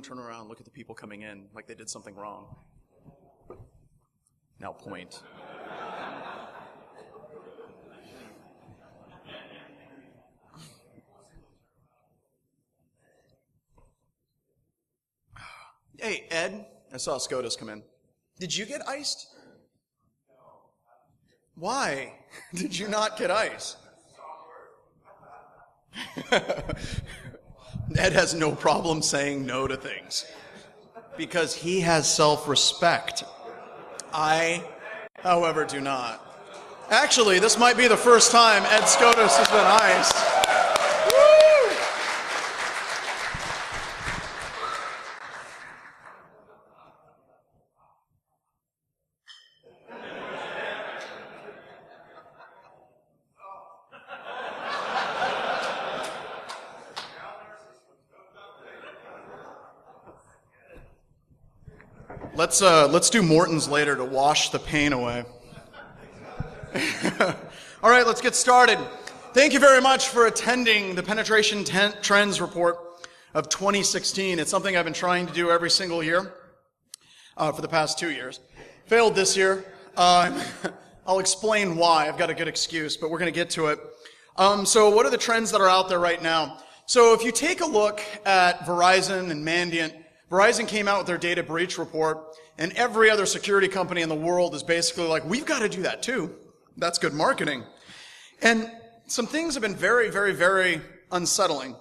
everyone turn around, look at the people coming in like they did something wrong. Now point. Hey, Ed, I saw SCOTUS come in. Did you get iced? Why did you not get ice? Ed has no problem saying no to things because he has self-respect. I, however, do not. Actually, this might be the first time Ed SCOTUS has been iced. Woo! Let's do Morton's later to wash the pain away. All right, let's get started. Thank you very much for attending the Penetration Trends Report of 2016. It's something I've been trying to do every single year for the past 2 years. Failed this year. I'll explain why. I've got a good excuse, but we're going to get to it. So what are the trends that are out there right now? So if you take a look at Verizon and Mandiant, Verizon came out with their data breach report, and every other security company in the world is basically like, we've got to do that too. That's good marketing. And some things have been very, very, very unsettling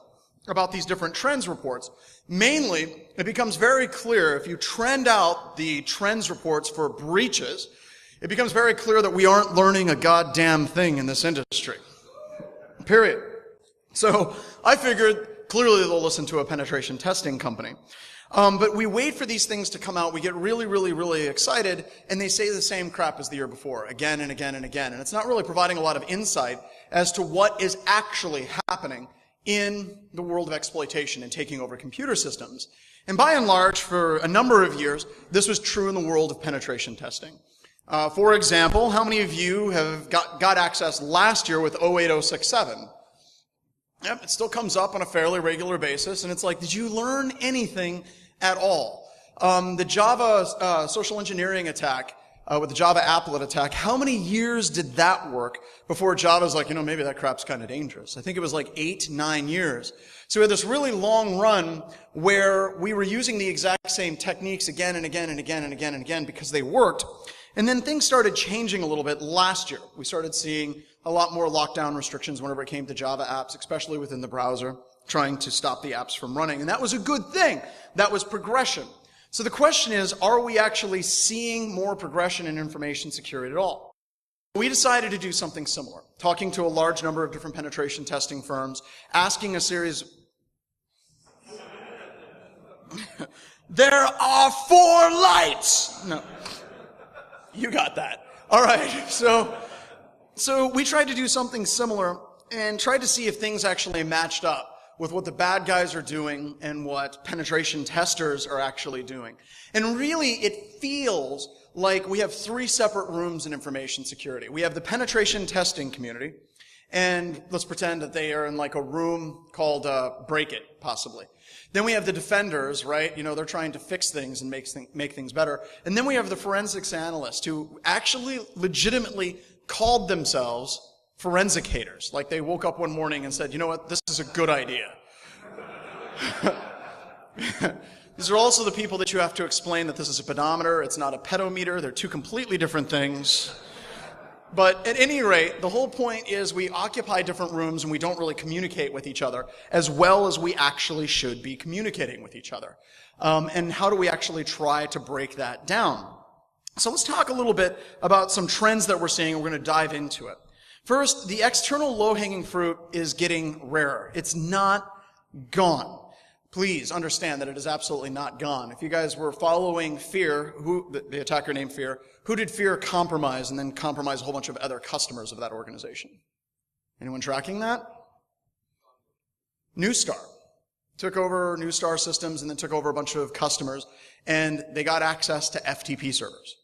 about these different trends reports. Mainly, it becomes very clear if you trend out the trends reports for breaches, it becomes very clear that we aren't learning a goddamn thing in this industry. Period. So I figured clearly they'll listen to a penetration testing company. But we wait for these things to come out, we get really, really, really excited, and they say the same crap as the year before, again and again and again. And it's not really providing a lot of insight as to what is actually happening in the world of exploitation and taking over computer systems. And by and large, for a number of years, this was true in the world of penetration testing. For example, how many of you have got access last year with 08067? Yep, it still comes up on a fairly regular basis, and it's like, did you learn anything at all? The Java social engineering attack, with the Java applet attack, how many years did that work before Java's like, maybe that crap's kind of dangerous? I think it was like 8, 9 years. So we had this really long run where we were using the exact same techniques again and again and again and again and again because they worked. And then things started changing a little bit last year. We started seeing a lot more lockdown restrictions whenever it came to Java apps, especially within the browser, trying to stop the apps from running. And that was a good thing. That was progression. So the question is, are we actually seeing more progression in information security at all? We decided to do something similar, talking to a large number of different penetration testing firms, asking a series... There are 4 lights! No. You got that. All right, so we tried to do something similar and tried to see if things actually matched up with what the bad guys are doing and what penetration testers are actually doing. And really, it feels like we have 3 separate rooms in information security. We have the penetration testing community, and let's pretend that they are in like a room called Break It, possibly. Then we have the defenders, right? They're trying to fix things and make things better. And then we have the forensics analysts who actually legitimately called themselves forensicators. Like they woke up one morning and said, you know what, this is a good idea. These are also the people that you have to explain that this is a pedometer, it's not a pedometer, they're 2 completely different things. But at any rate, the whole point is we occupy different rooms and we don't really communicate with each other as well as we actually should be communicating with each other. And how do we actually try to break that down? So let's talk a little bit about some trends that we're seeing, and we're going to dive into it. First, the external low-hanging fruit is getting rarer. It's not gone. Please understand that it is absolutely not gone. If you guys were following Fear, the attacker named Fear, who did Fear compromise and then compromise a whole bunch of other customers of that organization? Anyone tracking that? Neustar. Took over Neustar systems and then took over a bunch of customers, and they got access to FTP servers.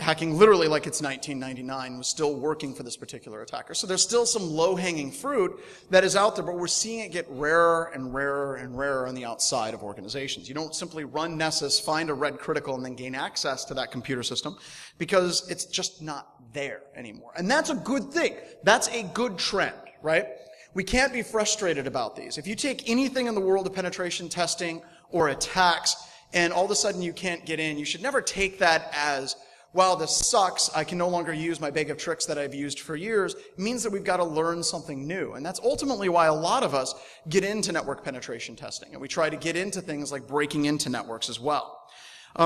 hacking literally like it's 1999 was still working for this particular attacker. So there's still some low-hanging fruit that is out there, but we're seeing it get rarer and rarer and rarer on the outside of organizations. You don't simply run Nessus, find a red critical, and then gain access to that computer system because it's just not there anymore. And that's a good thing. That's a good trend, right? We can't be frustrated about these. If you take anything in the world of penetration testing or attacks and all of a sudden you can't get in, you should never take that as, wow, this sucks, I can no longer use my bag of tricks that I've used for years. It means that we've got to learn something new. And that's ultimately why a lot of us get into network penetration testing. And we try to get into things like breaking into networks as well.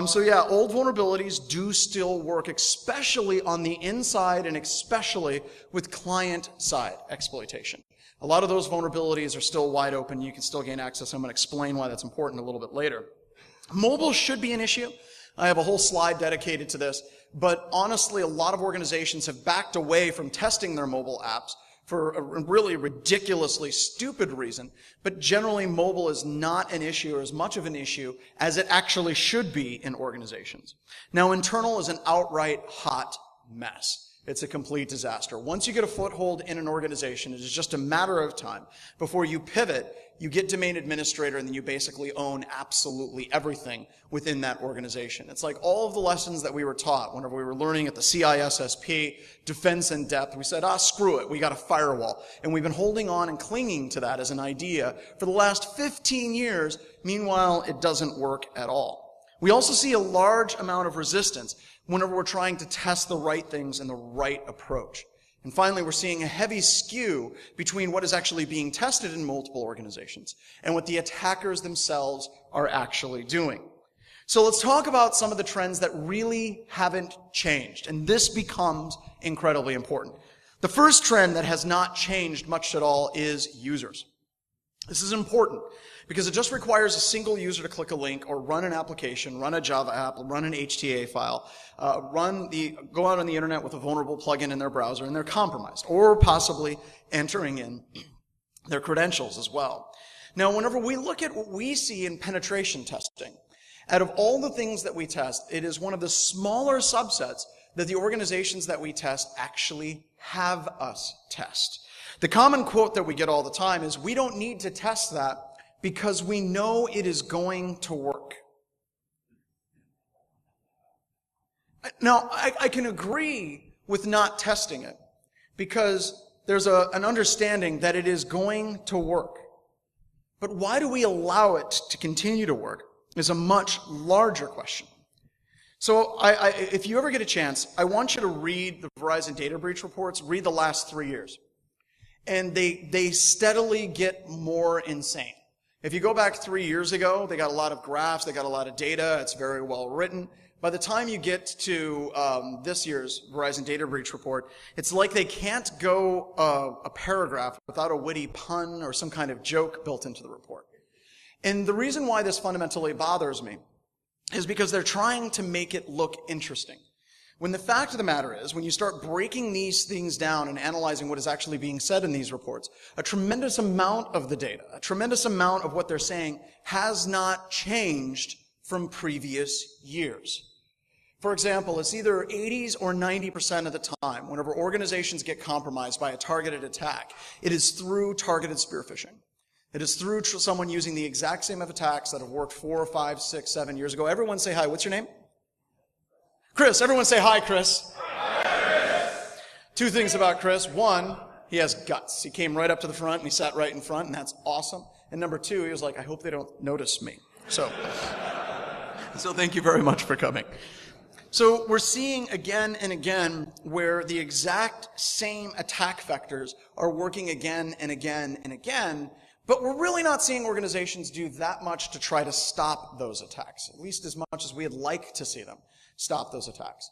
So yeah, old vulnerabilities do still work, especially on the inside and especially with client-side exploitation. A lot of those vulnerabilities are still wide open. You can still gain access. I'm going to explain why that's important a little bit later. Mobile should be an issue. I have a whole slide dedicated to this, but honestly, a lot of organizations have backed away from testing their mobile apps for a really ridiculously stupid reason, but generally mobile is not an issue or as much of an issue as it actually should be in organizations. Now, internal is an outright hot mess. It's a complete disaster. Once you get a foothold in an organization, it is just a matter of time before you pivot, you get domain administrator, and then you basically own absolutely everything within that organization. It's like all of the lessons that we were taught whenever we were learning at the CISSP, defense in depth. We said, screw it, we got a firewall. And we've been holding on and clinging to that as an idea for the last 15 years. Meanwhile, it doesn't work at all. We also see a large amount of resistance whenever we're trying to test the right things and the right approach. And finally, we're seeing a heavy skew between what is actually being tested in multiple organizations and what the attackers themselves are actually doing. So let's talk about some of the trends that really haven't changed, and this becomes incredibly important. The first trend that has not changed much at all is users. This is important because it just requires a single user to click a link or run an application, run a Java app, run an HTA file, go out on the internet with a vulnerable plugin in their browser, and they're compromised, or possibly entering in their credentials as well. Now, whenever we look at what we see in penetration testing, out of all the things that we test, it is one of the smaller subsets that the organizations that we test actually have us test. The common quote that we get all the time is, we don't need to test that because we know it is going to work. Now, I can agree with not testing it because there's an understanding that it is going to work. But why do we allow it to continue to work is a much larger question. So if you ever get a chance, I want you to read the Verizon data breach reports, read the last 3 years. And they steadily get more insane. If you go back 3 years ago, they got a lot of graphs, they got a lot of data, it's very well written. By the time you get to this year's Verizon data breach report, it's like they can't go a paragraph without a witty pun or some kind of joke built into the report. And the reason why this fundamentally bothers me is because they're trying to make it look interesting. When the fact of the matter is, when you start breaking these things down and analyzing what is actually being said in these reports, a tremendous amount of the data, a tremendous amount of what they're saying has not changed from previous years. For example, it's either 80s or 90% of the time, whenever organizations get compromised by a targeted attack, it is through targeted spear phishing. It is through someone using the exact same of attacks that have worked 4, 5, 6, 7 years ago. Everyone say hi. What's your name? Chris. Everyone say hi, Chris. Hi, Chris. Two things about Chris. One, he has guts. He came right up to the front and he sat right in front, and that's awesome. And number two, he was like, I hope they don't notice me. So thank you very much for coming. So we're seeing again and again where the exact same attack vectors are working again and again and again, but we're really not seeing organizations do that much to try to stop those attacks, at least as much as we'd like to see them stop those attacks.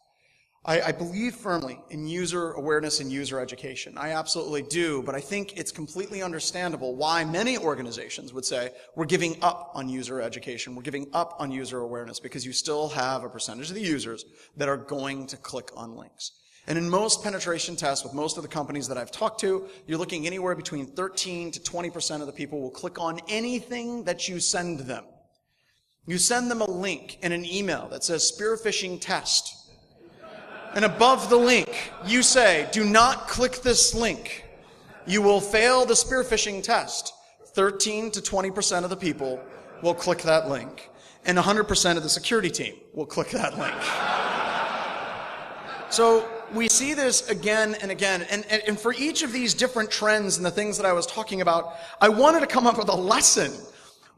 I believe firmly in user awareness and user education. I absolutely do, but I think it's completely understandable why many organizations would say, we're giving up on user education, we're giving up on user awareness, because you still have a percentage of the users that are going to click on links. And in most penetration tests with most of the companies that I've talked to, you're looking anywhere between 13 to 20% of the people will click on anything that you send them. You send them a link in an email that says spear phishing test. And above the link, you say, do not click this link. You will fail the spear phishing test. 13 to 20% of the people will click that link. And 100% of the security team will click that link. So we see this again and again. And for each of these different trends and the things that I was talking about, I wanted to come up with a lesson.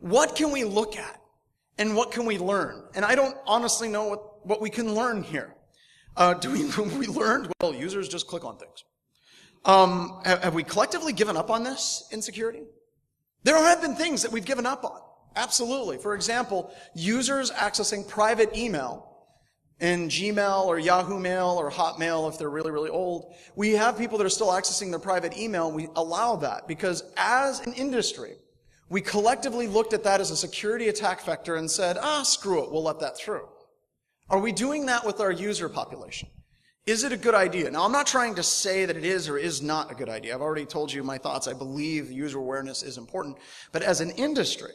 What can we look at? And what can we learn? And I don't honestly know what we can learn here. We learned? Well, users just click on things. Have we collectively given up on this in security? There have been things that we've given up on. Absolutely. For example, users accessing private email in Gmail or Yahoo Mail or Hotmail if they're really, really old. We have people that are still accessing their private email. We allow that because as an industry, we collectively looked at that as a security attack vector and said, screw it, we'll let that through. Are we doing that with our user population? Is it a good idea? Now, I'm not trying to say that it is or is not a good idea. I've already told you my thoughts. I believe user awareness is important. But as an industry,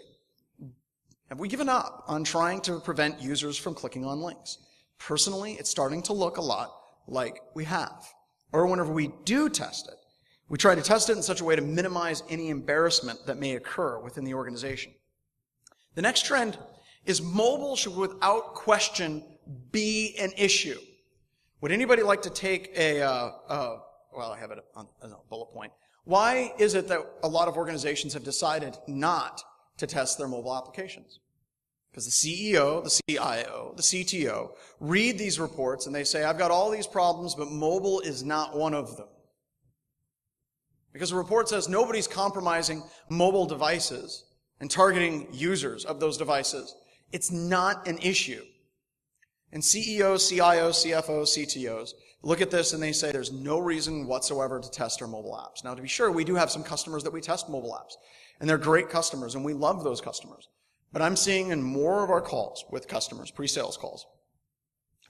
have we given up on trying to prevent users from clicking on links? Personally, it's starting to look a lot like we have. Or whenever we do test it, we try to test it in such a way to minimize any embarrassment that may occur within the organization. The next trend is mobile should without question be an issue. Would anybody like to take well, I have it on a bullet point. Why is it that a lot of organizations have decided not to test their mobile applications? Because the CEO, the CIO, the CTO read these reports and they say, I've got all these problems, but mobile is not one of them. Because the report says nobody's compromising mobile devices and targeting users of those devices. It's not an issue. And CEOs, CIOs, CFOs, CTOs look at this and they say there's no reason whatsoever to test our mobile apps. Now, to be sure, we do have some customers that we test mobile apps. And they're great customers, and we love those customers. But I'm seeing in more of our calls with customers, pre-sales calls,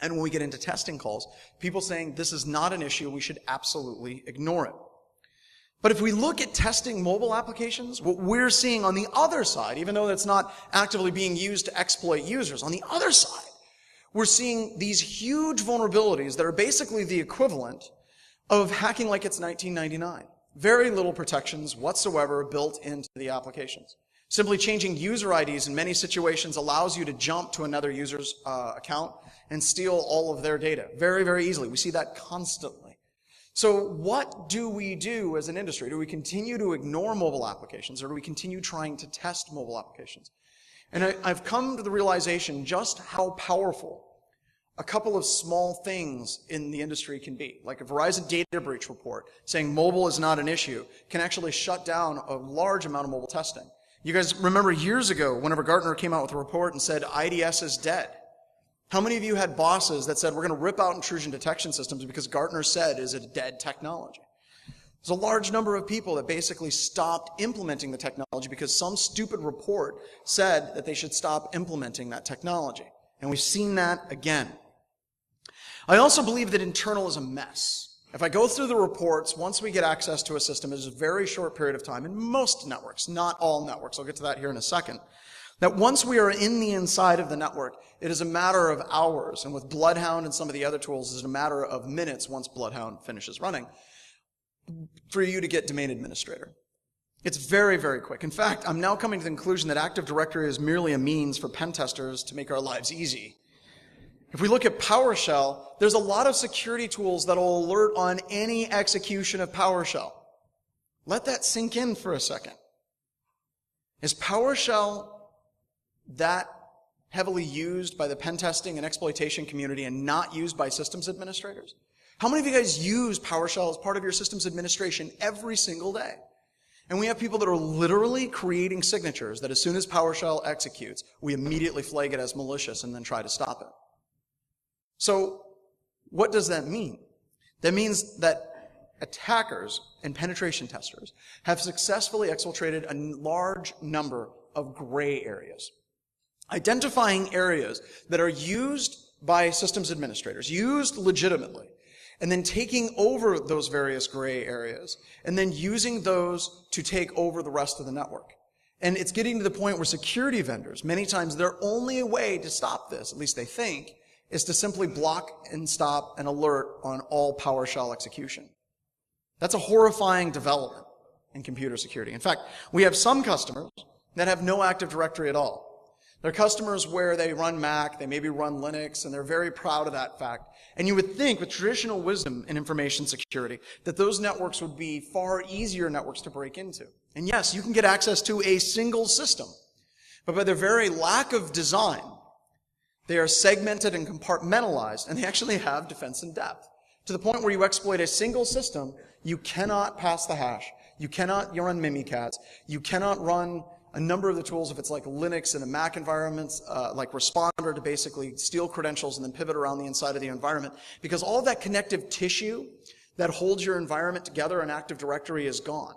and when we get into testing calls, people saying this is not an issue, we should absolutely ignore it. But if we look at testing mobile applications, what we're seeing on the other side, even though that's not actively being used to exploit users, on the other side, we're seeing these huge vulnerabilities that are basically the equivalent of hacking like it's 1999. Very little protections whatsoever built into the applications. Simply changing user IDs in many situations allows you to jump to another user's account and steal all of their data very, very easily. We see that constantly. So what do we do as an industry? Do we continue to ignore mobile applications, or do we continue trying to test mobile applications? And I've come to the realization just how powerful a couple of small things in the industry can be. Like a Verizon data breach report saying mobile is not an issue can actually shut down a large amount of mobile testing. You guys remember years ago, whenever Gartner came out with a report and said IDS is dead. How many of you had bosses that said, we're going to rip out intrusion detection systems because Gartner said is it a dead technology? There's a large number of people that basically stopped implementing the technology because some stupid report said that they should stop implementing that technology. And we've seen that again. I also believe that internal is a mess. If I go through the reports, once we get access to a system, it is a very short period of time in most networks, not all networks. I'll get to that here in a second. That once we are in the inside of the network, it is a matter of hours. And with Bloodhound and some of the other tools, it's a matter of minutes once Bloodhound finishes running for you to get domain administrator. It's very, very quick. In fact, I'm now coming to the conclusion that Active Directory is merely a means for pen testers to make our lives easy. If we look at PowerShell, there's a lot of security tools that will alert on any execution of PowerShell. Let that sink in for a second. Is PowerShell that heavily used by the pen testing and exploitation community and not used by systems administrators? How many of you guys use PowerShell as part of your systems administration every single day? And we have people that are literally creating signatures that as soon as PowerShell executes, we immediately flag it as malicious and then try to stop it. So what does that mean? That means that attackers and penetration testers have successfully exfiltrated a large number of gray areas. Identifying areas that are used by systems administrators, used legitimately, and then taking over those various gray areas, and then using those to take over the rest of the network. And it's getting to the point where security vendors, many times their only way to stop this, at least they think, is to simply block and stop an alert on all PowerShell execution. That's a horrifying development in computer security. In fact, we have some customers that have no Active Directory at all. They're customers where they run Mac, they maybe run Linux, and they're very proud of that fact. And you would think, with traditional wisdom in information security, that those networks would be far easier networks to break into. And yes, you can get access to a single system, but by their very lack of design, they are segmented and compartmentalized, and they actually have defense in depth. To the point where you exploit a single system, you cannot pass the hash, you cannot run Mimikatz, you cannot run a number of the tools, if it's like Linux in a Mac environment, like Responder, to basically steal credentials and then pivot around the inside of the environment, because all of that connective tissue that holds your environment together in Active Directory is gone.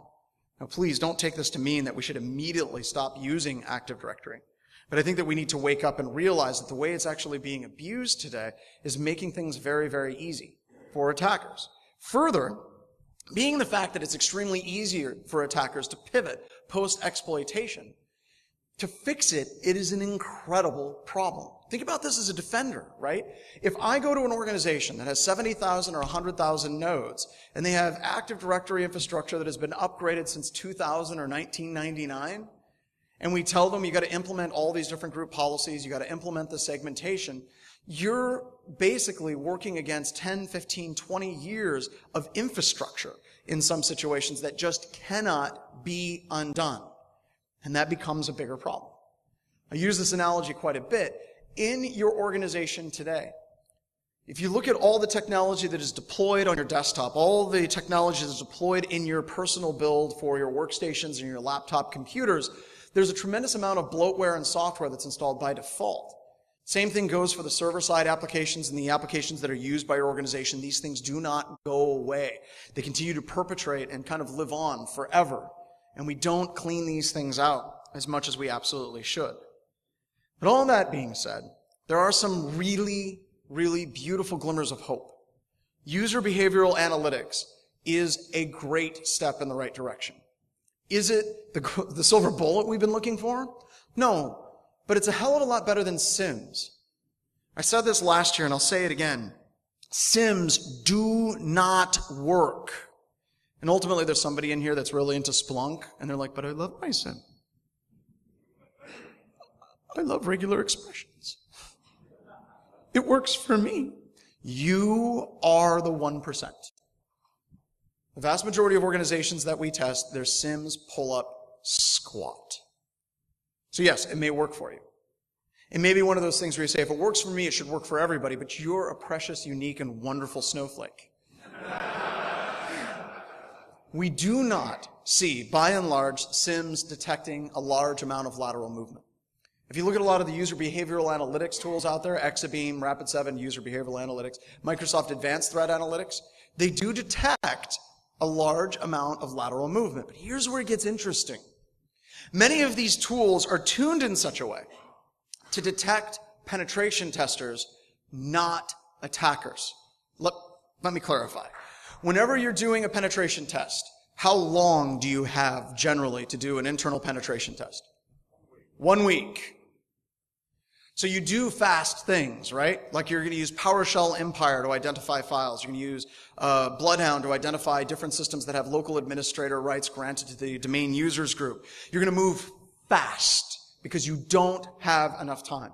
Now, please don't take this to mean that we should immediately stop using Active Directory. But I think that we need to wake up and realize that the way it's actually being abused today is making things very, very easy for attackers. Further, being the fact that it's extremely easier for attackers to pivot post-exploitation, to fix it, it is an incredible problem. Think about this as a defender, right? If I go to an organization that has 70,000 or 100,000 nodes, and they have Active Directory infrastructure that has been upgraded since 2000 or 1999, and we tell them you got to implement all these different group policies, you got to implement the segmentation, you're basically working against 10, 15, 20 years of infrastructure in some situations that just cannot be undone. And that becomes a bigger problem. I use this analogy quite a bit. In your organization today, if you look at all the technology that is deployed on your desktop, all the technology that is deployed in your personal build for your workstations and your laptop computers, there's a tremendous amount of bloatware and software that's installed by default. Same thing goes for the server-side applications and the applications that are used by your organization. These things do not go away. They continue to perpetrate and kind of live on forever. And we don't clean these things out as much as we absolutely should. But all that being said, there are some really, really beautiful glimmers of hope. User behavioral analytics is a great step in the right direction. Is it the silver bullet we've been looking for? No. But it's a hell of a lot better than SIMs. I said this last year and I'll say it again. SIMs do not work. And ultimately there's somebody in here that's really into Splunk and they're like, but I love my SIM. I love regular expressions. It works for me. You are the 1%. The vast majority of organizations that we test, their SIMs pull up squat. So yes, it may work for you. It may be one of those things where you say, if it works for me, it should work for everybody, but you're a precious, unique, and wonderful snowflake. We do not see, by and large, SIMs detecting a large amount of lateral movement. If you look at a lot of the user behavioral analytics tools out there, Exabeam, Rapid7 User Behavioral Analytics, Microsoft Advanced Threat Analytics, they do detect a large amount of lateral movement. But here's where it gets interesting. Many of these tools are tuned in such a way to detect penetration testers, not attackers. Let me clarify. Whenever you're doing a penetration test, how long do you have generally to do an internal penetration test? 1 week. So you do fast things, right? Like you're going to use PowerShell Empire to identify files. You're going to use Bloodhound to identify different systems that have local administrator rights granted to the domain users group. You're going to move fast because you don't have enough time.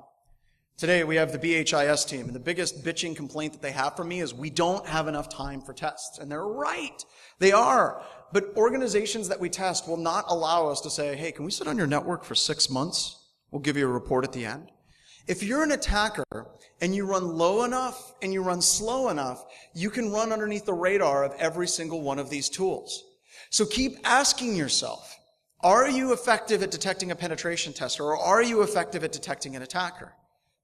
Today we have the BHIS team, and the biggest bitching complaint that they have from me is we don't have enough time for tests. And they're right. They are. But organizations that we test will not allow us to say, hey, can we sit on your network for 6 months? We'll give you a report at the end. If you're an attacker and you run low enough and you run slow enough, you can run underneath the radar of every single one of these tools. So keep asking yourself, are you effective at detecting a penetration tester, or are you effective at detecting an attacker?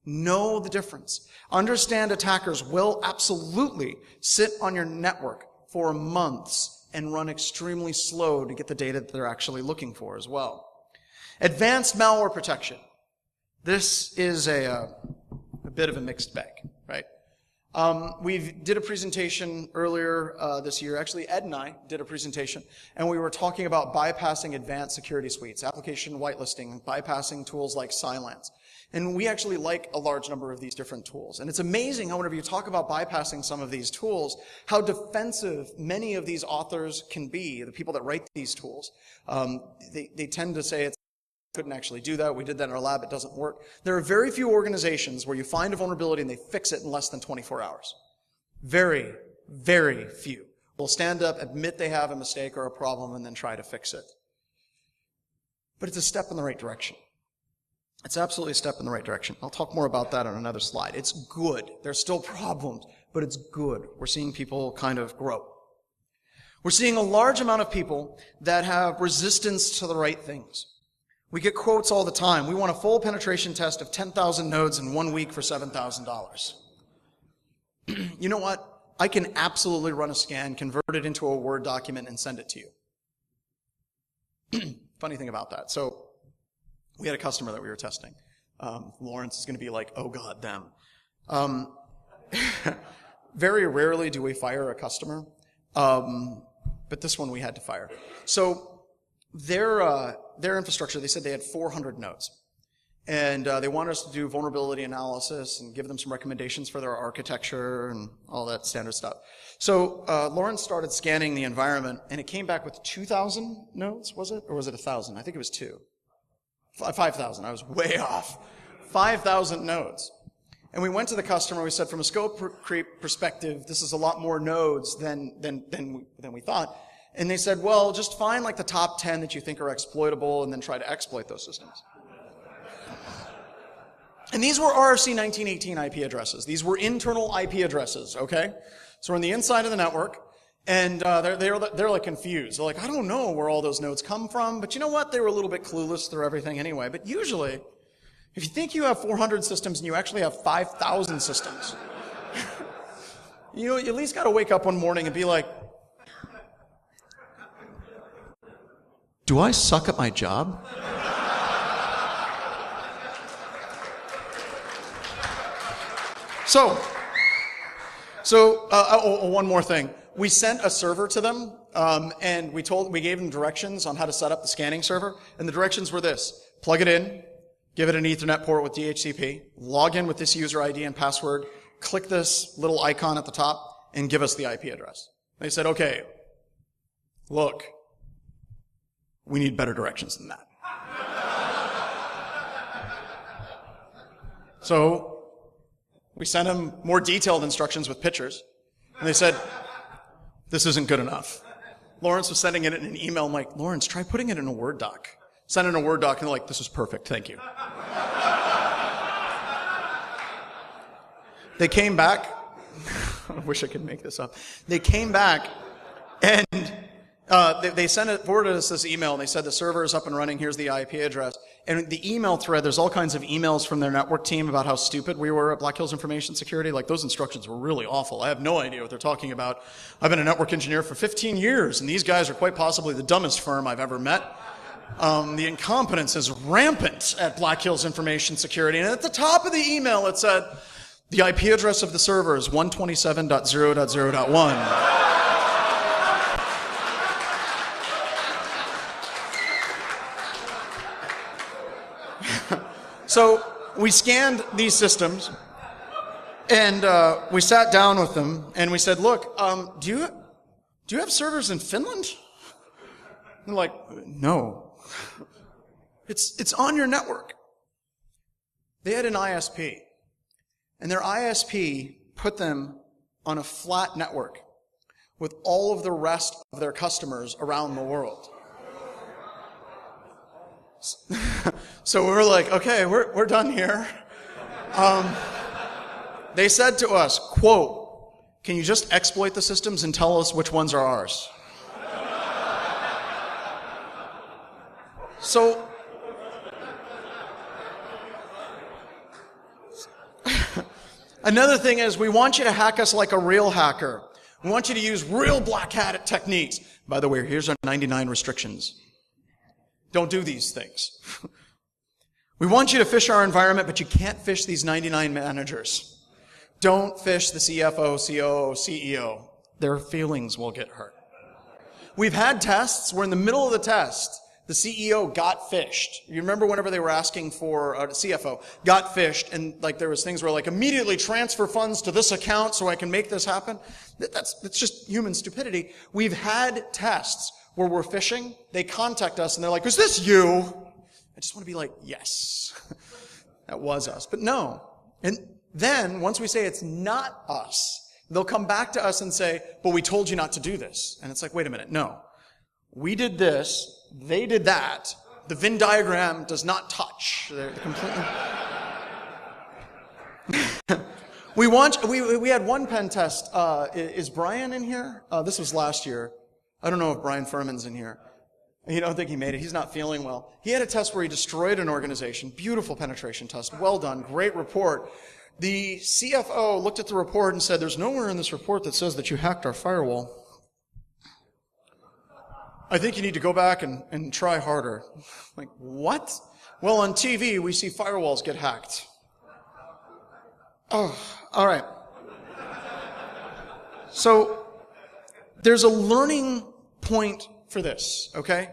Know the difference. Understand attackers will absolutely sit on your network for months and run extremely slow to get the data that they're actually looking for as well. Advanced malware protection. This is a bit of a mixed bag, right? We did a presentation earlier this year. Actually, Ed and I did a presentation, and we were talking about bypassing advanced security suites, application whitelisting, bypassing tools like Cylance. And we actually like a large number of these different tools. And it's amazing how whenever you talk about bypassing some of these tools, how defensive many of these authors can be, the people that write these tools. They tend to say couldn't actually do that. We did that in our lab. It doesn't work. There are very few organizations where you find a vulnerability and they fix it in less than 24 hours. Very, very few will stand up, admit they have a mistake or a problem, and then try to fix it. But it's a step in the right direction. It's absolutely a step in the right direction. I'll talk more about that on another slide. It's good. There's still problems, but it's good. We're seeing people kind of grow. We're seeing a large amount of people that have resistance to the right things. We get quotes all the time. We want a full penetration test of 10,000 nodes in 1 week for $7,000. You know what? I can absolutely run a scan, convert it into a Word document, and send it to you. Funny thing about that. So we had a customer that we were testing. Lawrence is going to be like, oh God, them. Very rarely do we fire a customer, but this one we had to fire. So their infrastructure, they said they had 400 nodes. And they wanted us to do vulnerability analysis and give them some recommendations for their architecture and all that standard stuff. So Lawrence started scanning the environment, and it came back with 2,000 nodes, was it? Or was it 1,000? I think it was 5,000. I was way off. 5,000 nodes. And we went to the customer, we said, from a scope creep perspective, this is a lot more nodes than we thought. And they said, well, just find like the top 10 that you think are exploitable and then try to exploit those systems. And these were RFC 1918 IP addresses. These were internal IP addresses, okay? So we're on the inside of the network, and they're like confused. They're like, I don't know where all those nodes come from, but you know what? They were a little bit clueless through everything anyway. But usually, if you think you have 400 systems and you actually have 5,000 systems, you at least got to wake up one morning and be like, do I suck at my job? So one more thing. We sent a server to them, and we gave them directions on how to set up the scanning server, and the directions were this: plug it in, give it an Ethernet port with DHCP, log in with this user ID and password, click this little icon at the top, and give us the IP address. They said, okay, look, we need better directions than that. So we sent them more detailed instructions with pictures, and they said, this isn't good enough. Lawrence was sending it in an email. I'm like, Lawrence, try putting it in a Word doc. Send it in a Word doc, and they're like, this is perfect, thank you. They came back. I wish I could make this up. They came back, and they forwarded us this email, and they said the server is up and running, here's the IP address. And the email thread, there's all kinds of emails from their network team about how stupid we were at Black Hills Information Security. Like, those instructions were really awful. I have no idea what they're talking about. I've been a network engineer for 15 years, and these guys are quite possibly the dumbest firm I've ever met. The incompetence is rampant at Black Hills Information Security. And at the top of the email, it said, the IP address of the server is 127.0.0.1. So we scanned these systems, and we sat down with them, and we said, look, do you have servers in Finland? And they're like, no. It's on your network. They had an ISP, and their ISP put them on a flat network with all of the rest of their customers around the world. So we were like, okay, we're done here. They said to us, quote, can you just exploit the systems and tell us which ones are ours? So another thing is, we want you to hack us like a real hacker. We want you to use real black hat techniques. By the way, here's our 99 restrictions. Don't do these things. We want you to phish our environment, but you can't phish these 99 managers. Don't phish the CFO, COO, CEO. Their feelings will get hurt. We've had tests where in the middle of the test, The CEO got phished. You remember whenever they were asking for a CFO, got phished, and like there was things where like immediately transfer funds to this account so I can make this happen. That's just human stupidity. We've had tests where we're phishing. They contact us and they're like, "Is this you?" I just want to be like, "Yes, that was us." But no. And then once we say it's not us, they'll come back to us and say, "But we told you not to do this." And it's like, wait a minute, no. We did this. They did that. The Venn diagram does not touch. They're completely... We had one pen test. Is Brian in here? This was last year. I don't know if Brian Furman's in here. You don't think he made it. He's not feeling well. He had a test where he destroyed an organization. Beautiful penetration test. Well done. Great report. The CFO looked at the report and said, "There's nowhere in this report that says that you hacked our firewall. I think you need to go back and try harder." Like, what? Well, on TV, we see firewalls get hacked. Oh, all right. So, there's a learning point for this, okay?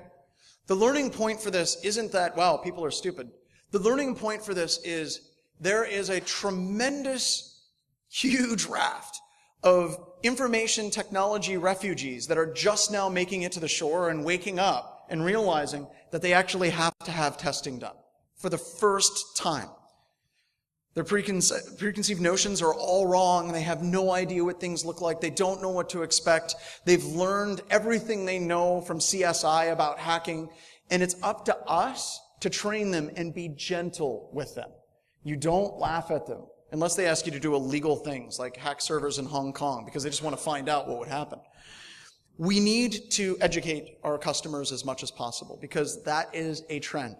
The learning point for this isn't that, wow, people are stupid. The learning point for this is there is a tremendous, huge raft of information technology refugees that are just now making it to the shore and waking up and realizing that they actually have to have testing done for the first time. Their preconceived notions are all wrong. They have no idea what things look like. They don't know what to expect. They've learned everything they know from CSI about hacking, and it's up to us to train them and be gentle with them. You don't laugh at them unless they ask you to do illegal things like hack servers in Hong Kong because they just want to find out what would happen. We need to educate our customers as much as possible because that is a trend.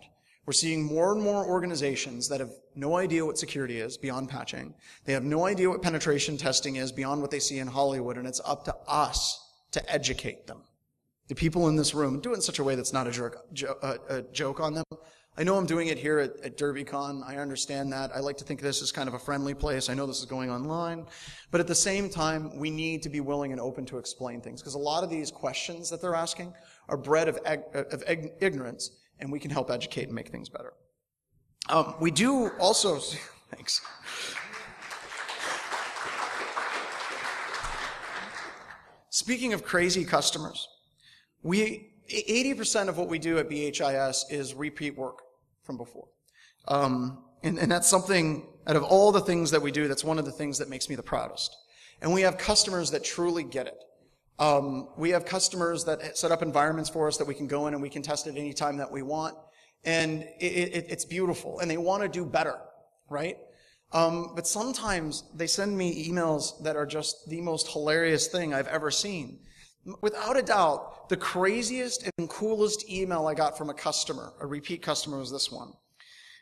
We're seeing more and more organizations that have no idea what security is beyond patching. They have no idea what penetration testing is beyond what they see in Hollywood, and it's up to us to educate them. The people in this room, do it in such a way that's not a joke on them. I know I'm doing it here at Derbycon. I understand that. I like to think this is kind of a friendly place. I know this is going online. But at the same time, we need to be willing and open to explain things because a lot of these questions that they're asking are bred of ignorance, and we can help educate and make things better. We do also... Thanks. Speaking of crazy customers, 80% of what we do at BHIS is repeat work from before. And that's something, out of all the things that we do, that's one of the things that makes me the proudest. And we have customers that truly get it. We have customers that set up environments for us that we can go in and we can test at any time that we want. And it's beautiful. And they want to do better, right? But sometimes they send me emails that are just the most hilarious thing I've ever seen. Without a doubt, the craziest and coolest email I got from a customer, a repeat customer, was this one.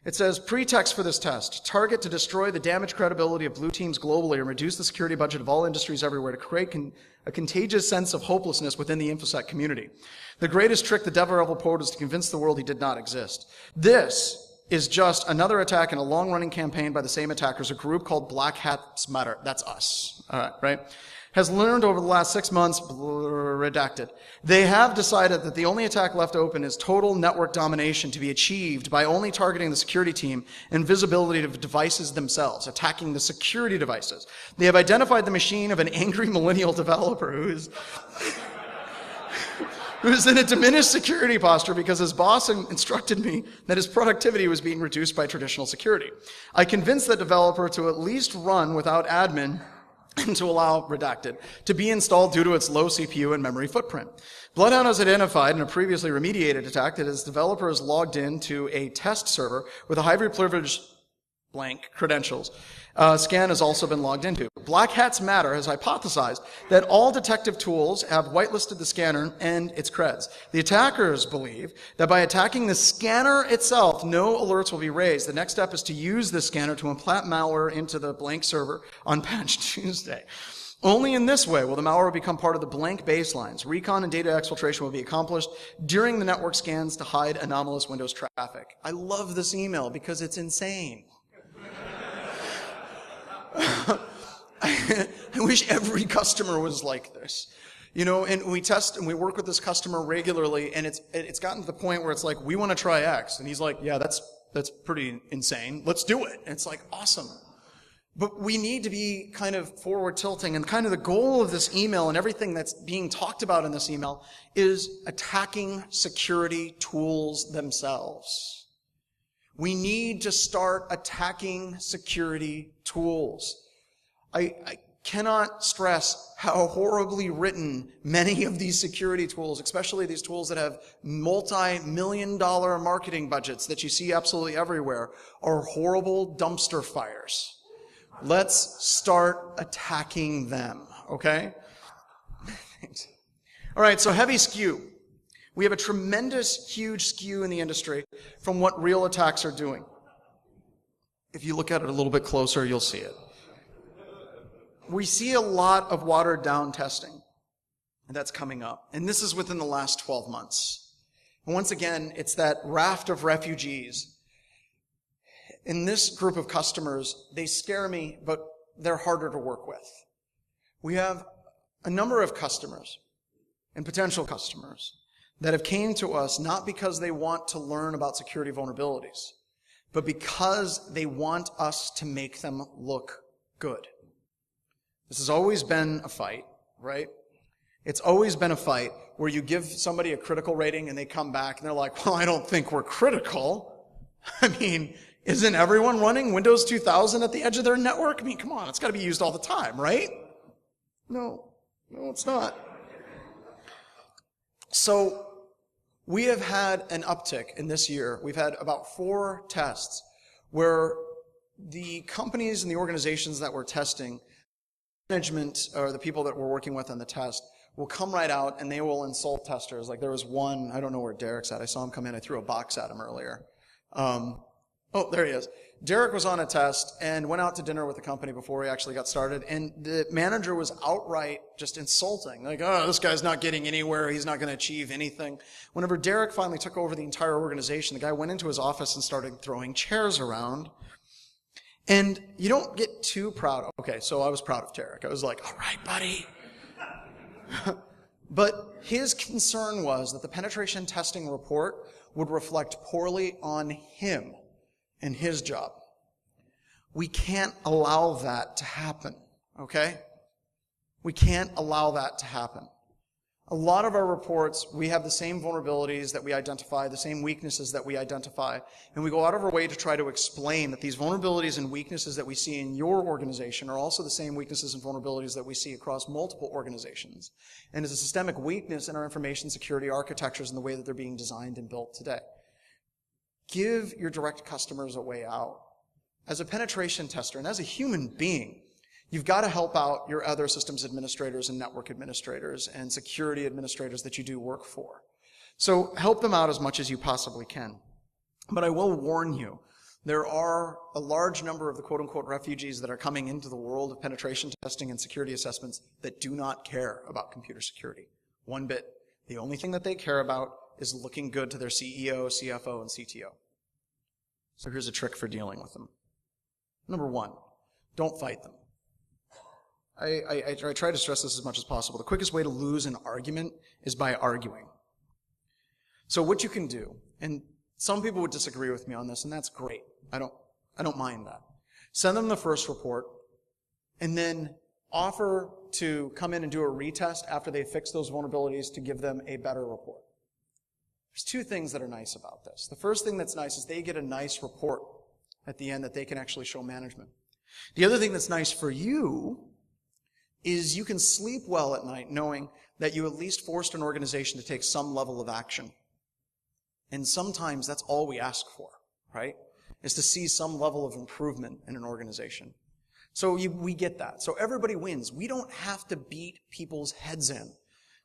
It says, pretext for this test, target to destroy the damaged credibility of blue teams globally and reduce the security budget of all industries everywhere to create a contagious sense of hopelessness within the InfoSec community. The greatest trick the devil ever pulled is to convince the world he did not exist. This is just another attack in a long-running campaign by the same attackers, a group called Black Hats Matter. That's us. All right, right? Has learned over the last 6 months, redacted. They have decided that the only attack left open is total network domination to be achieved by only targeting the security team and visibility of devices themselves, attacking the security devices. They have identified the machine of an angry millennial developer who's in a diminished security posture because his boss instructed me that his productivity was being reduced by traditional security. I convinced that developer to at least run without admin and to allow redacted to be installed due to its low CPU and memory footprint. Bloodhound has identified in a previously remediated attack that its developer is logged into a test server with a highly privileged blank credentials. Scan has also been logged into. Black Hats Matter has hypothesized that all detective tools have whitelisted the scanner and its creds. The attackers believe that by attacking the scanner itself, no alerts will be raised. The next step is to use the scanner to implant malware into the blank server on Patch Tuesday. Only in this way will the malware become part of the blank baselines. Recon and data exfiltration will be accomplished during the network scans to hide anomalous Windows traffic. I love this email because it's insane. I wish every customer was like this. And we test and we work with this customer regularly, and it's gotten to the point where it's like, we want to try X. And he's like, yeah, that's pretty insane. Let's do it. And it's like, awesome. But we need to be kind of forward tilting, and kind of the goal of this email and everything that's being talked about in this email is attacking security tools themselves. We need to start attacking security tools. I cannot stress how horribly written many of these security tools, especially these tools that have multi-million-dollar marketing budgets that you see absolutely everywhere, are horrible dumpster fires. Let's start attacking them, okay? All right, so heavy skew. We have a tremendous, huge skew in the industry from what real attacks are doing. If you look at it a little bit closer, you'll see it. We see a lot of watered down testing that's coming up, and this is within the last 12 months. And once again, it's that raft of refugees. In this group of customers, they scare me, but they're harder to work with. We have a number of customers and potential customers that have came to us not because they want to learn about security vulnerabilities, but because they want us to make them look good. This has always been a fight, right? It's always been a fight where you give somebody a critical rating and they come back and they're like, well, I don't think we're critical. I mean, isn't everyone running Windows 2000 at the edge of their network? I mean, come on, it's got to be used all the time, right? No, it's not. So we have had an uptick in this year. We've had about 4 tests where the companies and the organizations that we're testing, management or the people that we're working with on the test, will come right out and they will insult testers. Like there was one, I don't know where Derek's at. I saw him come in. I threw a box at him earlier. Oh, there he is. Derek was on a test and went out to dinner with the company before we actually got started, and the manager was outright just insulting. Like, oh, this guy's not getting anywhere. He's not going to achieve anything. Whenever Derek finally took over the entire organization, the guy went into his office and started throwing chairs around. And you don't get too proud. Okay, so I was proud of Derek. I was like, all right, buddy. But his concern was that the penetration testing report would reflect poorly on him and his job. We can't allow that to happen, okay? We can't allow that to happen. A lot of our reports, we have the same vulnerabilities that we identify, the same weaknesses that we identify, and we go out of our way to try to explain that these vulnerabilities and weaknesses that we see in your organization are also the same weaknesses and vulnerabilities that we see across multiple organizations. And it's a systemic weakness in our information security architectures and the way that they're being designed and built today. Give your direct customers a way out. As a penetration tester and as a human being, you've got to help out your other systems administrators and network administrators and security administrators that you do work for. So help them out as much as you possibly can. But I will warn you, there are a large number of the quote-unquote refugees that are coming into the world of penetration testing and security assessments that do not care about computer security. One bit. The only thing that they care about is looking good to their CEO, CFO, and CTO. So here's a trick for dealing with them. Number 1, don't fight them. I try to stress this as much as possible. The quickest way to lose an argument is by arguing. So what you can do, and some people would disagree with me on this, and that's great. I don't mind that. Send them the first report, and then offer to come in and do a retest after they fix those vulnerabilities to give them a better report. There's 2 things that are nice about this. The first thing that's nice is they get a nice report at the end that they can actually show management. The other thing that's nice for you is you can sleep well at night knowing that you at least forced an organization to take some level of action. And sometimes that's all we ask for, right? Is to see some level of improvement in an organization. So we get that. So everybody wins. We don't have to beat people's heads in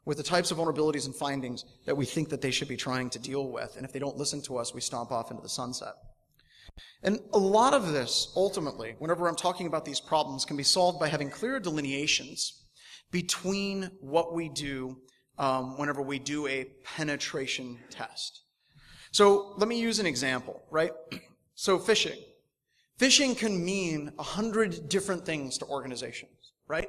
with the types of vulnerabilities and findings that we think that they should be trying to deal with. And if they don't listen to us, we stomp off into the sunset. And a lot of this, ultimately, whenever I'm talking about these problems, can be solved by having clear delineations between what we do whenever we do a penetration test. So let me use an example, right? So phishing. Phishing can mean 100 different things to organizations, right?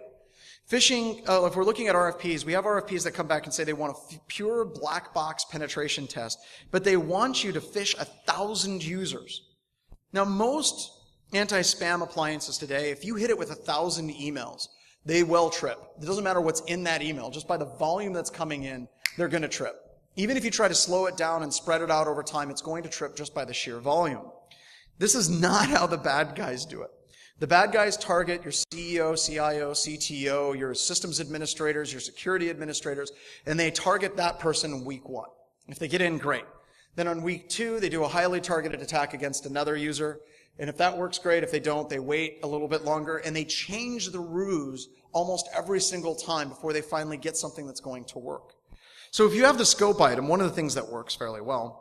Phishing, if we're looking at RFPs, we have RFPs that come back and say they want a pure black box penetration test, but they want you to phish 1,000 users. Now, most anti-spam appliances today, if you hit it with 1,000 emails, they will trip. It doesn't matter what's in that email. Just by the volume that's coming in, they're going to trip. Even if you try to slow it down and spread it out over time, it's going to trip just by the sheer volume. This is not how the bad guys do it. The bad guys target your CEO, CIO, CTO, your systems administrators, your security administrators, and they target that person in week 1. If they get in, great. Then on week 2, they do a highly targeted attack against another user. And if that works, great. If they don't, they wait a little bit longer, and they change the ruse almost every single time before they finally get something that's going to work. So if you have the scope item, one of the things that works fairly well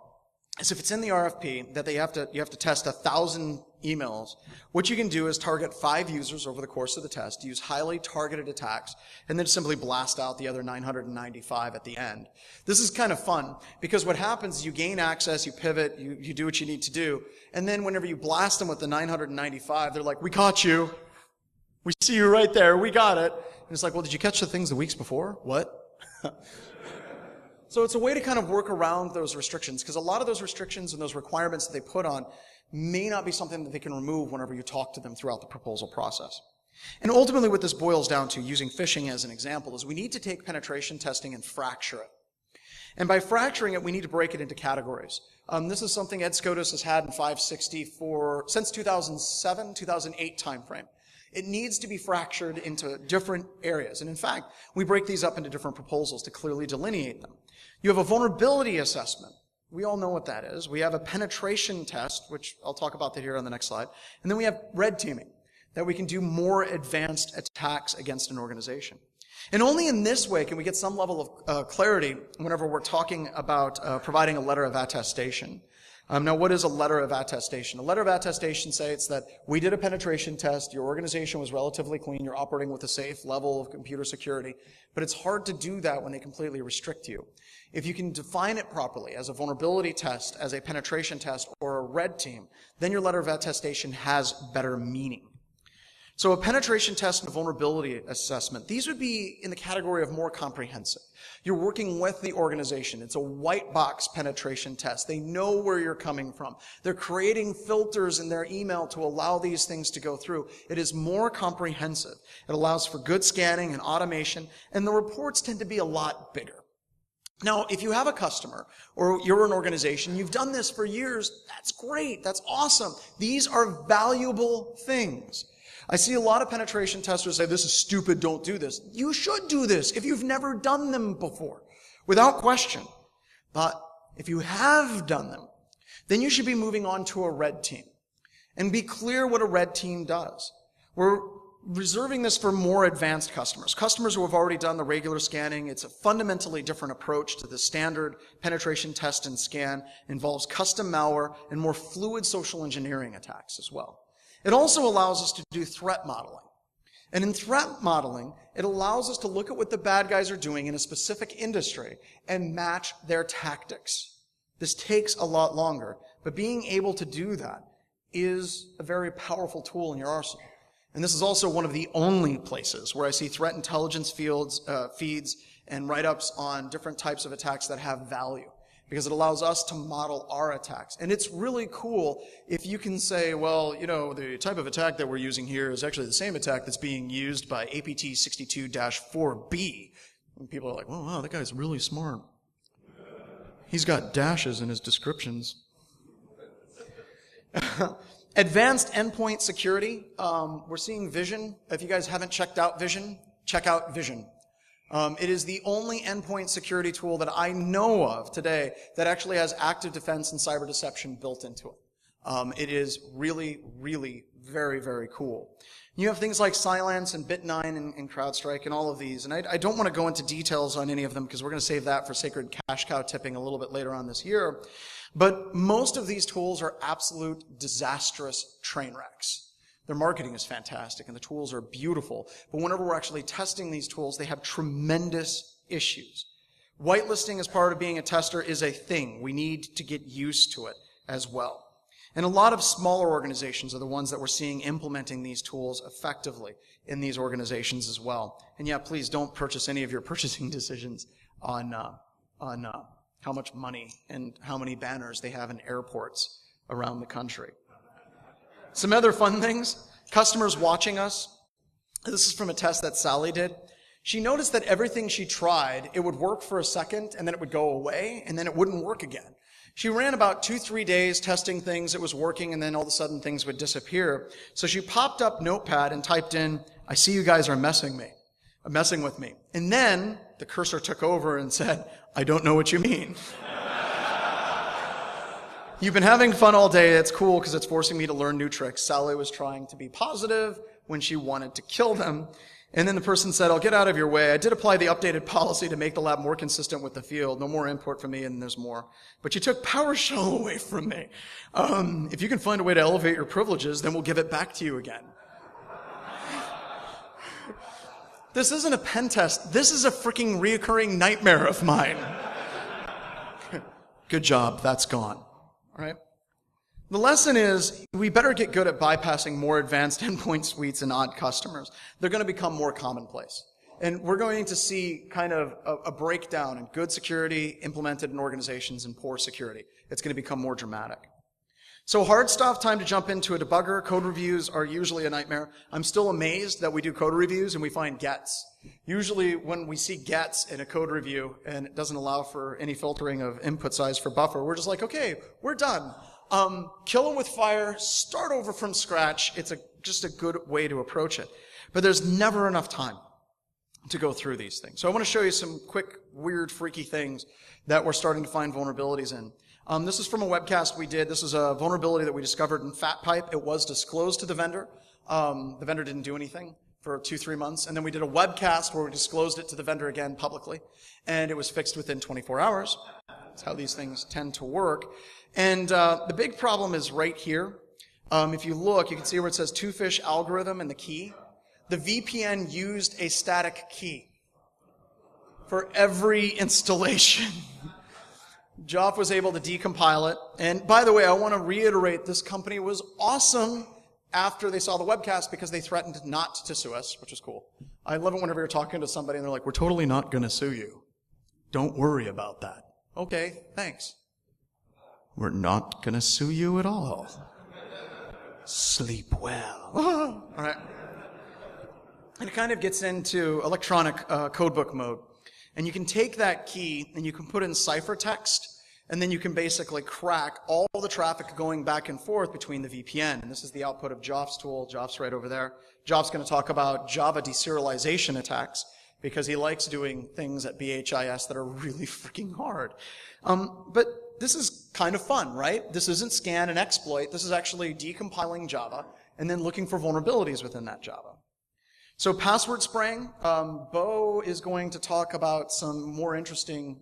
is if it's in the RFP that you have to test 1,000 emails, what you can do is target 5 users over the course of the test, use highly targeted attacks, and then simply blast out the other 995 at the end. This is kind of fun because what happens is you gain access, you pivot, you do what you need to do, and then whenever you blast them with the 995, they're like, we caught you. We see you right there. We got it. And it's like, well, did you catch the things the weeks before? What? So it's a way to kind of work around those restrictions, because a lot of those restrictions and those requirements that they put on may not be something that they can remove whenever you talk to them throughout the proposal process. And ultimately what this boils down to, using phishing as an example, is we need to take penetration testing and fracture it. And by fracturing it, we need to break it into categories. This is something Ed SCOTUS has had in 560 since 2007, 2008 timeframe. It needs to be fractured into different areas. And in fact, we break these up into different proposals to clearly delineate them. You have a vulnerability assessment. We all know what that is. We have a penetration test, which I'll talk about that here on the next slide. And then we have red teaming, that we can do more advanced attacks against an organization. And only in this way can we get some level of clarity whenever we're talking about providing a letter of attestation. Now, what is a letter of attestation? A letter of attestation states that we did a penetration test, your organization was relatively clean, you're operating with a safe level of computer security, but it's hard to do that when they completely restrict you. If you can define it properly as a vulnerability test, as a penetration test, or a red team, then your letter of attestation has better meaning. So a penetration test and a vulnerability assessment, these would be in the category of more comprehensive. You're working with the organization. It's a white box penetration test. They know where you're coming from. They're creating filters in their email to allow these things to go through. It is more comprehensive. It allows for good scanning and automation, and the reports tend to be a lot bigger. Now, if you have a customer or you're an organization, you've done this for years, that's great. That's awesome. These are valuable things. I see a lot of penetration testers say, this is stupid, don't do this. You should do this if you've never done them before, without question. But if you have done them, then you should be moving on to a red team. And be clear what a red team does. We're reserving this for more advanced customers. Customers who have already done the regular scanning. It's a fundamentally different approach to the standard penetration test and scan. It involves custom malware and more fluid social engineering attacks as well. It also allows us to do threat modeling. And in threat modeling, it allows us to look at what the bad guys are doing in a specific industry and match their tactics. This takes a lot longer, but being able to do that is a very powerful tool in your arsenal. And this is also one of the only places where I see threat intelligence feeds and write-ups on different types of attacks that have value, because it allows us to model our attacks. And it's really cool if you can say, well, you know, the type of attack that we're using here is actually the same attack that's being used by APT 62-4B. And people are like, well, wow, that guy's really smart. He's got dashes in his descriptions. Advanced endpoint security. We're seeing Vision. If you guys haven't checked out Vision, check out Vision. It is the only endpoint security tool that I know of today that actually has active defense and cyber deception built into it. It is really, really very, very cool. You have things like Cylance and Bit9 and CrowdStrike and all of these. And I don't want to go into details on any of them because we're going to save that for sacred cash cow tipping a little bit later on this year. But most of these tools are absolute disastrous train wrecks. Their marketing is fantastic and the tools are beautiful. But whenever we're actually testing these tools, they have tremendous issues. Whitelisting as part of being a tester is a thing. We need to get used to it as well. And a lot of smaller organizations are the ones that we're seeing implementing these tools effectively in these organizations as well. And yeah, please don't purchase any of your purchasing decisions on how much money and how many banners they have in airports around the country. Some other fun things. Customers watching us. This is from a test that Sally did. She noticed that everything she tried, it would work for a second, and then it would go away, and then it wouldn't work again. She ran about 2-3 days testing things. It was working, and then all of a sudden things would disappear. So she popped up Notepad and typed in, "I see you guys are messing with me." And then the cursor took over and said, "I don't know what you mean." You've been having fun all day. It's cool because it's forcing me to learn new tricks. Sally was trying to be positive when she wanted to kill them. And then the person said, "I'll get out of your way. I did apply the updated policy to make the lab more consistent with the field. No more import from me, and there's more. But you took PowerShell away from me. If you can find a way to elevate your privileges, then we'll give it back to you again." This isn't a pen test. This is a freaking reoccurring nightmare of mine. Good job. That's gone. All right? The lesson is we better get good at bypassing more advanced endpoint suites and odd customers. They're going to become more commonplace. And we're going to see kind of a breakdown in good security implemented in organizations and poor security. It's going to become more dramatic. So hard stuff, time to jump into a debugger. Code reviews are usually a nightmare. I'm still amazed that we do code reviews and we find gets. Usually when we see gets in a code review and it doesn't allow for any filtering of input size for buffer, we're just like, okay, we're done. Kill them with fire, start over from scratch. It's just a good way to approach it. But there's never enough time to go through these things. So I want to show you some quick, weird, freaky things that we're starting to find vulnerabilities in. This is from a webcast we did. This is a vulnerability that we discovered in FatPipe. It was disclosed to the vendor. The vendor didn't do anything for 2-3 months. And then we did a webcast where we disclosed it to the vendor again publicly. And it was fixed within 24 hours. That's how these things tend to work. And the big problem is right here. If you look, you can see where it says two-fish algorithm and the key. The VPN used a static key for every installation. Joff was able to decompile it. And by the way, I want to reiterate, this company was awesome after they saw the webcast because they threatened not to sue us, which is cool. I love it whenever you're talking to somebody and they're like, "We're totally not going to sue you. Don't worry about that." Okay, thanks. We're not going to sue you at all. Sleep well. All right. And it kind of gets into electronic codebook mode. And you can take that key and you can put in ciphertext, and then you can basically crack all the traffic going back and forth between the VPN. And this is the output of Joff's tool. Joff's right over there. Joff's going to talk about Java deserialization attacks because he likes doing things at BHIS that are really freaking hard. But this is kind of fun, right? This isn't scan and exploit. This is actually decompiling Java and then looking for vulnerabilities within that Java. So password spraying, Bo is going to talk about some more interesting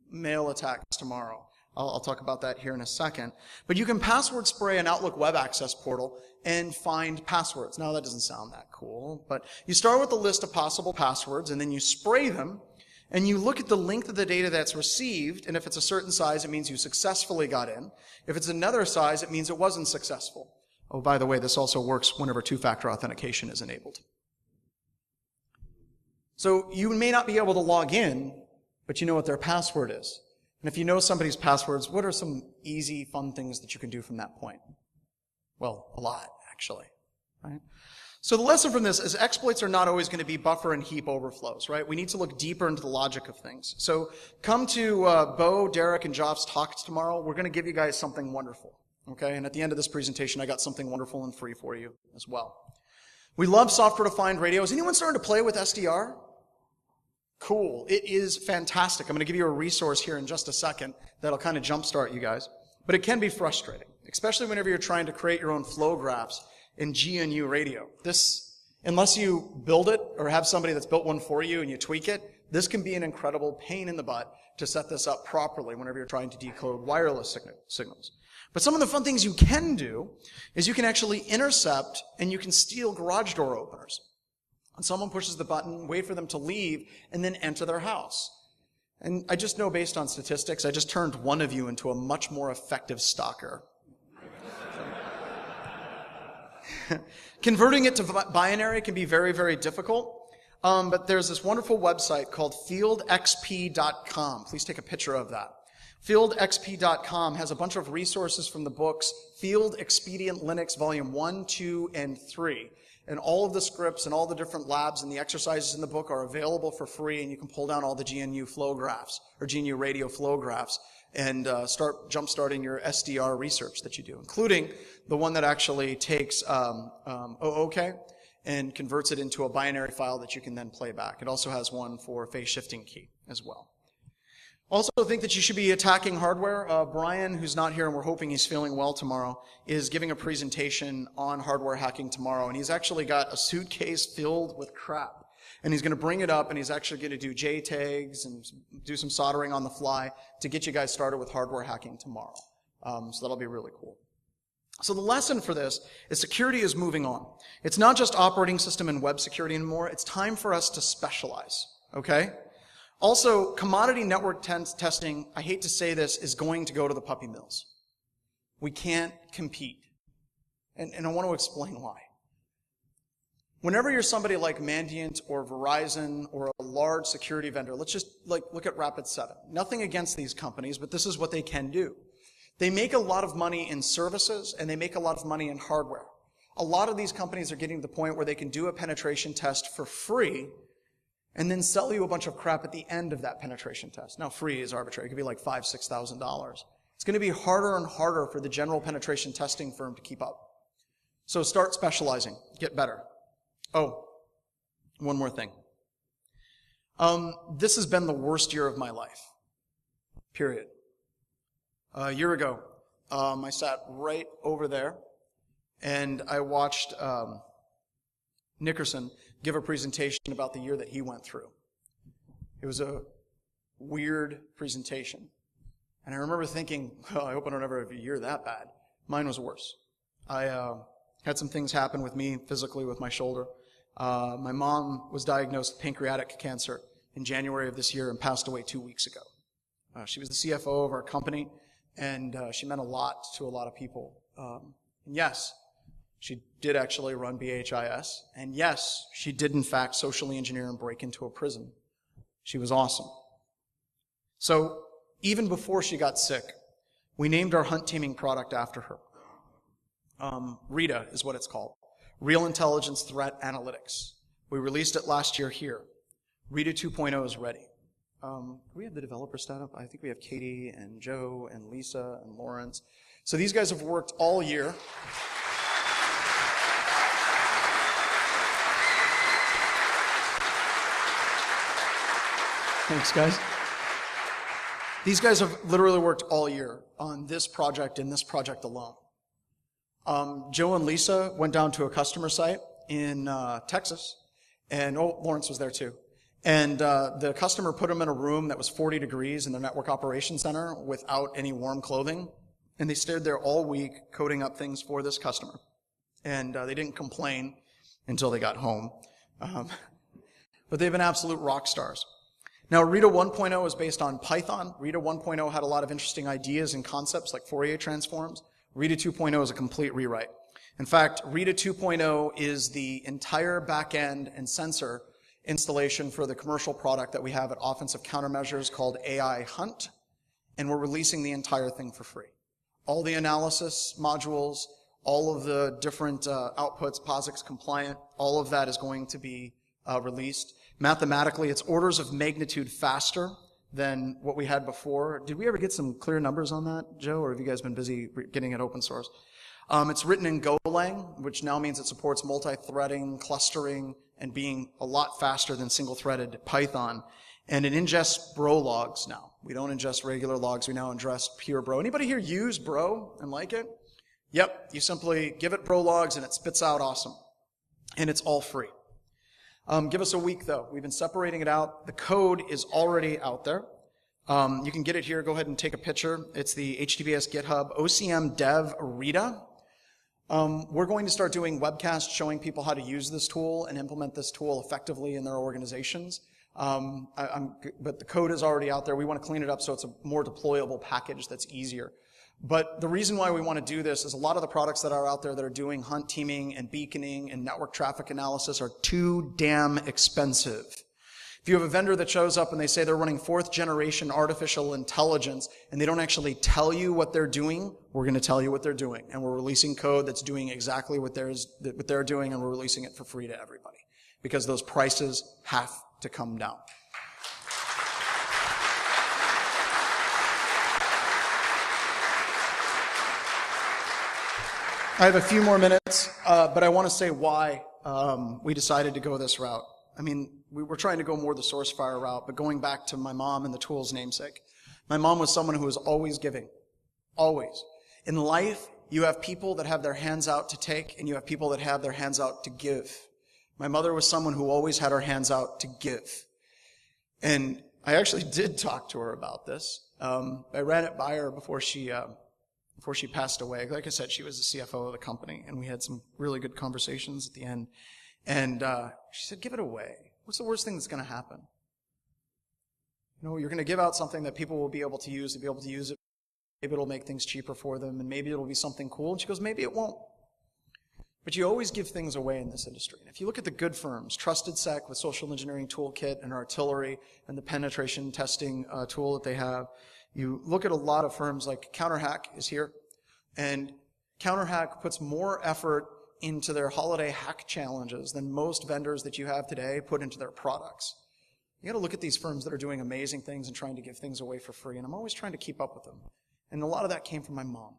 mail attacks tomorrow. I'll talk about that here in a second. But you can password spray an Outlook web access portal and find passwords. Now that doesn't sound that cool, but you start with a list of possible passwords and then you spray them and you look at the length of the data that's received, and if it's a certain size, it means you successfully got in. If it's another size, it means it wasn't successful. Oh, by the way, this also works whenever two-factor authentication is enabled. So you may not be able to log in, but you know what their password is. And if you know somebody's passwords, what are some easy, fun things that you can do from that point? Well, a lot, actually. Right? So the lesson from this is exploits are not always going to be buffer and heap overflows, right? We need to look deeper into the logic of things. So come to Bo, Derek, and Joff's talks tomorrow. We're going to give you guys something wonderful. Okay? And at the end of this presentation, I got something wonderful and free for you as well. We love software-defined radio. Is anyone starting to play with SDR? Cool. It is fantastic. I'm going to give you a resource here in just a second that'll kind of jumpstart you guys. But it can be frustrating, especially whenever you're trying to create your own flow graphs in GNU radio. This, unless you build it or have somebody that's built one for you and you tweak it, this can be an incredible pain in the butt to set this up properly whenever you're trying to decode wireless signals. But some of the fun things you can do is you can actually intercept and you can steal garage door openers. And someone pushes the button, wait for them to leave, and then enter their house. And I just know based on statistics, I just turned one of you into a much more effective stalker. Converting it to binary can be very, very difficult. But there's this wonderful website called fieldxp.com. Please take a picture of that. Fieldxp.com has a bunch of resources from the books Field Expedient Linux Volume 1, 2, and 3. And all of the scripts and all the different labs and the exercises in the book are available for free, and you can pull down all the GNU flow graphs, or GNU radio flow graphs, and start jump-starting your SDR research that you do, including the one that actually takes OOK and converts it into a binary file that you can then play back. It also has one for phase shifting key as well. Also think that you should be attacking hardware. Brian, who's not here and we're hoping he's feeling well tomorrow, is giving a presentation on hardware hacking tomorrow, and he's actually got a suitcase filled with crap. And he's going to bring it up, and he's actually going to do JTAGs and do some soldering on the fly to get you guys started with hardware hacking tomorrow. So that'll be really cool. So the lesson for this is security is moving on. It's not just operating system and web security anymore. It's time for us to specialize, okay? Also, commodity network testing, I hate to say this, is going to go to the puppy mills. We can't compete. And I want to explain why. Whenever you're somebody like Mandiant or Verizon or a large security vendor, let's just look at Rapid7. Nothing against these companies, but this is what they can do. They make a lot of money in services, and they make a lot of money in hardware. A lot of these companies are getting to the point where they can do a penetration test for free and then sell you a bunch of crap at the end of that penetration test. Now, free is arbitrary. It could be like $5,000, $6,000. It's going to be harder and harder for the general penetration testing firm to keep up. So start specializing. Get better. Oh, one more thing. This has been the worst year of my life. Period. A year ago, I sat right over there, and I watched Nickerson give a presentation about the year that he went through. It was a weird presentation. And I remember thinking, well, I hope I don't ever have a year that bad. Mine was worse. I had some things happen with me physically with my shoulder. My mom was diagnosed with pancreatic cancer in January of this year and passed away 2 weeks ago. She was the CFO of our company, and she meant a lot to a lot of people. And yes, she did actually run BHIS, and yes, she did in fact socially engineer and break into a prison. She was awesome. So even before she got sick, we named our hunt teaming product after her. RITA is what it's called. Real Intelligence Threat Analytics. We released it last year here. RITA 2.0 is ready. Do we have the developer startup? I think we have Katie and Joe and Lisa and Lawrence. So these guys have worked all year. Thanks, guys. These guys have literally worked all year on this project and this project alone. Joe and Lisa went down to a customer site in Texas, and Lawrence was there too. And the customer put them in a room that was 40 degrees in their network operations center without any warm clothing, and they stayed there all week coding up things for this customer. And they didn't complain until they got home. But they've been absolute rock stars. Now, RITA 1.0 is based on Python. RITA 1.0 had a lot of interesting ideas and concepts like Fourier transforms. RITA 2.0 is a complete rewrite. In fact, RITA 2.0 is the entire back-end and sensor installation for the commercial product that we have at Offensive Countermeasures called AI Hunt, and we're releasing the entire thing for free. All the analysis modules, all of the different outputs, POSIX compliant, all of that is going to be released. Mathematically, it's orders of magnitude faster than what we had before. Did we ever get some clear numbers on that, Joe, or have you guys been busy getting it open source? It's written in Golang, which now means it supports multi-threading, clustering, and being a lot faster than single-threaded Python. And it ingests bro logs now. We don't ingest regular logs. We now ingest pure bro. Anybody here use bro and like it? Yep. You simply give it bro logs, and it spits out awesome. And it's all free. Give us a week, though. We've been separating it out. The code is already out there. You can get it here. Go ahead and take a picture. It's the HTTPS GitHub OCM Dev RITA. We're going to start doing webcasts showing people how to use this tool and implement this tool effectively in their organizations. But the code is already out there. We want to clean it up so it's a more deployable package that's easier. But the reason why we want to do this is a lot of the products that are out there that are doing hunt teaming and beaconing and network traffic analysis are too damn expensive. If you have a vendor that shows up and they say they're running 4th generation artificial intelligence and they don't actually tell you what they're doing, we're going to tell you what they're doing. And we're releasing code that's doing exactly what they're doing, and we're releasing it for free to everybody. Because those prices have to come down. I have a few more minutes, but I want to say why we decided to go this route. I mean, we were trying to go more the source fire route, but going back to my mom and the tool's namesake. My mom was someone who was always giving. Always. In life, you have people that have their hands out to take, and you have people that have their hands out to give. My mother was someone who always had her hands out to give. And I actually did talk to her about this. I ran it by her before she passed away. Like I said, she was the CFO of the company, and we had some really good conversations at the end. And she said, give it away. What's the worst thing that's going to happen? You know, you're going to give out something that people will be able to use. They'll be able to use it. Maybe it'll make things cheaper for them, and maybe it'll be something cool. And she goes, maybe it won't. But you always give things away in this industry. And if you look at the good firms, Trusted Sec with Social Engineering Toolkit and Artillery and the penetration testing tool that they have, you look at a lot of firms like CounterHack is here. And CounterHack puts more effort into their holiday hack challenges than most vendors that you have today put into their products. You got to look at these firms that are doing amazing things and trying to give things away for free, and I'm always trying to keep up with them. And a lot of that came from my mom.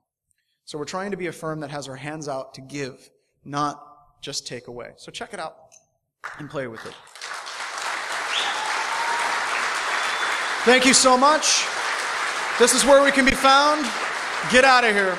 So we're trying to be a firm that has our hands out to give, not just take away. So check it out and play with it. Thank you so much. This is where we can be found. Get out of here.